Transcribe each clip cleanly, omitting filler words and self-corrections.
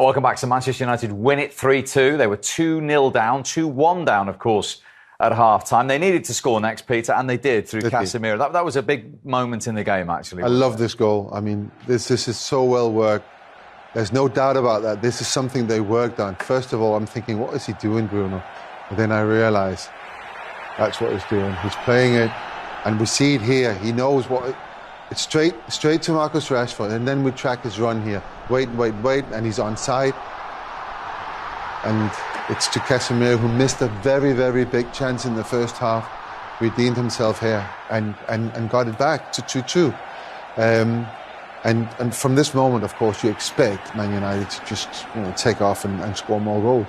Welcome back. So Manchester United win it 3-2. They were 2-0 down, 2-1 down, of course, at half-time. They needed to score next, Peter, and they did through Casemiro. That was a big moment in the game, actually. I love this goal. I mean, this is so well worked. There's no doubt about that. This is something they worked on. First of all, I'm thinking, what is he doing, Bruno? But then I realise that's what he's doing. He's playing it, and we see it here. He knows what... It's straight to Marcus Rashford, and then we track his run here. Wait, and he's onside. And it's to Casemiro, who missed a very, very big chance in the first half, redeemed himself here, and got it back to 2-2. And from this moment, of course, you expect Man United to just take off and score more goals.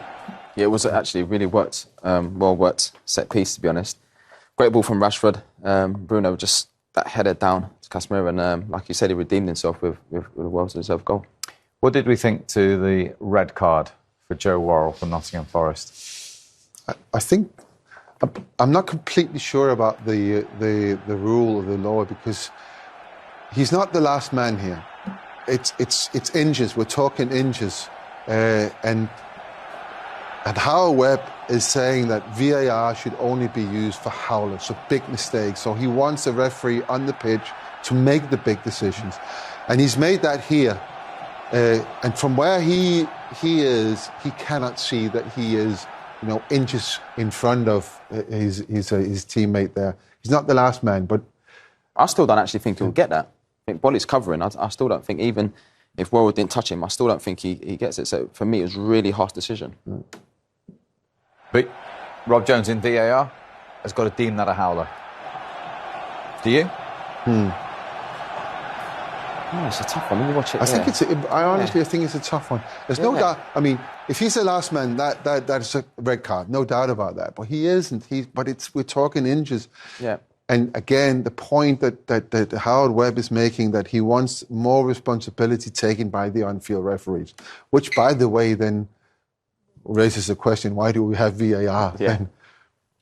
Yeah, it was actually really well worked set piece, to be honest. Great ball from Rashford. Bruno just that headed down to Casemiro, and like you said, he redeemed himself with a well-deserved goal. What did we think to the red card for Joe Worrell for Nottingham Forest? I think I'm not completely sure about the rule of the law, because he's not the last man here. It's inches. We're talking inches, and Howard Webb is saying that VAR should only be used for howlers, so big mistakes. So he wants the referee on the pitch to make the big decisions, and he's made that here. And from where he is, he cannot see that he is, inches in front of his teammate there. He's not the last man, but I still don't actually think he'll get that. I think Bolly's covering. I still don't think, even if Worrell didn't touch him, I still don't think he gets it. So for me, it was a really harsh decision. But Rob Jones in VAR has got to deem that a howler. Do you? Oh, it's a tough one. Let me watch it. I honestly think it's a tough one. There's no doubt. I mean, if he's the last man, that's a red card, no doubt about that. But he isn't. We're talking inches. Yeah. And again, the point that Howard Webb is making, that he wants more responsibility taken by the on-field referees, which, by the way, then raises the question: why do we have VAR? Yeah.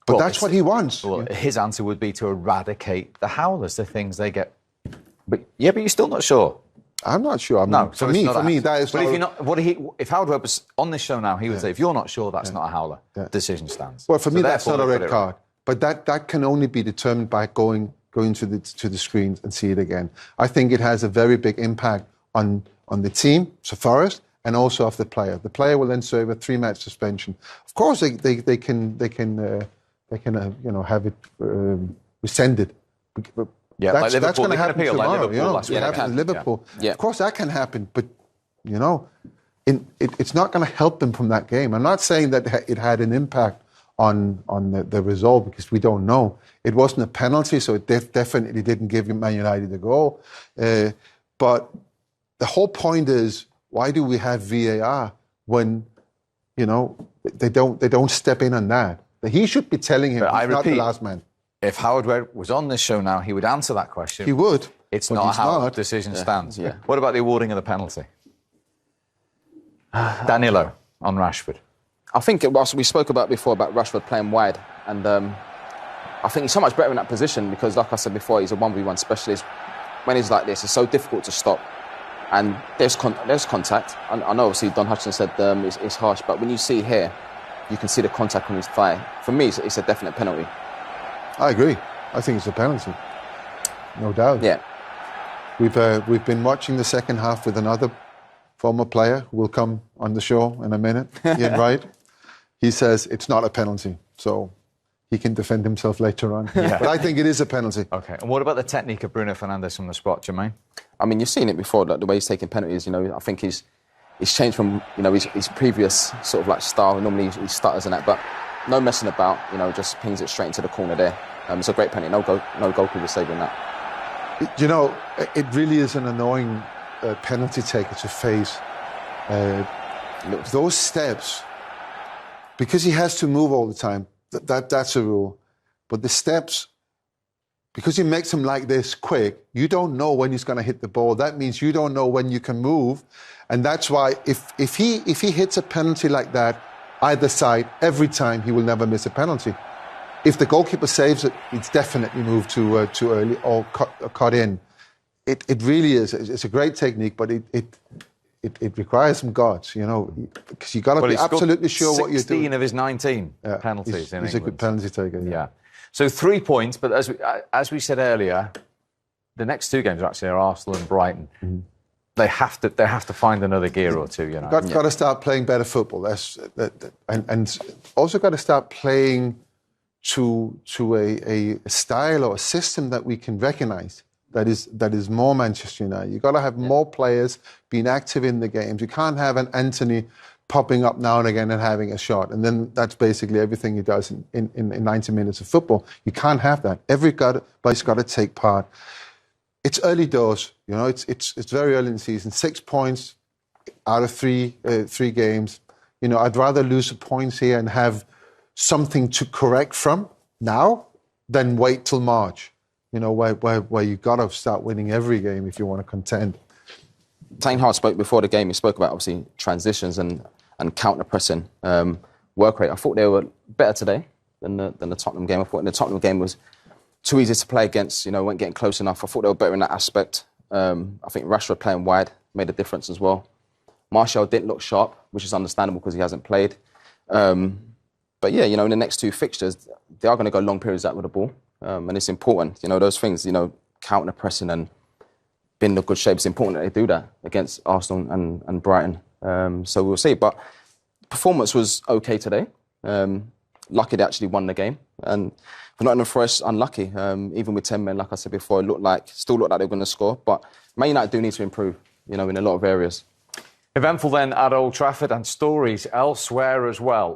But that's what he wants. Well, his answer would be to eradicate the howlers, the things they get. But you're still not sure. I'm not sure. For me, that is. But if Howard Webb was on this show now, he would say, if you're not sure, that's not a howler. Yeah. Decision stands. Well, for me, that's not a red card. But that can only be determined by going to the screens and see it again. I think it has a very big impact on the team, so Forest, and also of the player. The player will then serve a 3-match suspension. Of course, they can have it rescinded. Yeah, that's going to happen tomorrow. Like Liverpool. Yeah. Of course, that can happen, but it's not going to help them from that game. I'm not saying that it had an impact on the result, because we don't know. It wasn't a penalty, so it definitely didn't give Man United the goal. But the whole point is, why do we have VAR when they don't step in on that? He should be telling him he's not the last man. If Howard Webb was on this show now, he would answer that question. He would. It's not how the decision stands. Yeah. What about the awarding of the penalty? Danilo on Rashford. I think we spoke about before about Rashford playing wide, and I think he's so much better in that position because, like I said before, he's a 1v1 specialist. When he's like this, it's so difficult to stop, and there's contact. I know obviously Don Hutchinson said it's harsh, but when you see here, you can see the contact on his thigh. For me, it's a definite penalty. I agree. I think it's a penalty, no doubt. Yeah. We've been watching the second half with another former player who will come on the show in a minute, Ian Wright. He says it's not a penalty, so he can defend himself later on. Yeah. But I think it is a penalty. Okay. And what about the technique of Bruno Fernandes from the spot, Jermaine? I mean, you've seen it before, the way he's taking penalties. I think he's changed from his previous sort of like style. Normally he stutters and that, but no messing about. Just pings it straight into the corner there. It's a great penalty. No goalkeeper saving that. It really is an annoying penalty taker to face. Those steps, because he has to move all the time. That's a rule. But the steps, because he makes them like this quick, you don't know when he's going to hit the ball. That means you don't know when you can move, and that's why if he hits a penalty like that, either side, every time, he will never miss a penalty. If the goalkeeper saves it, it's definitely moved too early or cut in. It really is. It's a great technique, but it requires some guts, you know, because you got to be absolutely sure what you're doing. 16 of his 19 penalties He's in a England. good penalty taker. Yeah. So 3 points, but as we said earlier, the next 2 games actually are Arsenal and Brighton. Mm-hmm. They have to find another gear or two, you know. Got to start playing better football. And also got to start playing to a style or a system that we can recognise. That is more Manchester United. You've got to have more players being active in the games. You can't have an Anthony popping up now and again and having a shot, and then that's basically everything he does in 90 minutes of football. You can't have that. Everybody's got to take part. It's early doors, you know. It's very early in the season. 6 points out of three games. You know, I'd rather lose the points here and have something to correct from now than wait till March. You know, where you've got to start winning every game if you want to contend. Ten Hag spoke before the game. He spoke about, obviously, transitions and counter-pressing work rate. I thought they were better today than the Tottenham game. I thought the Tottenham game was too easy to play against, you know, weren't getting close enough. I thought they were better in that aspect. I think Rashford playing wide made a difference as well. Martial didn't look sharp, which is understandable because he hasn't played. But yeah, you know, in the next 2 fixtures, they are going to go long periods out with the ball. And it's important, you know, those things, you know, counter-pressing and being in a good shape. It's important that they do that against Arsenal and Brighton. So we'll see. But performance was okay today. Lucky they actually won the game. And for Nottingham Forest, unlucky. Even with 10 men, like I said before, still looked like they were going to score. But Man United do need to improve, you know, in a lot of areas. Eventful then at Old Trafford and stories elsewhere as well.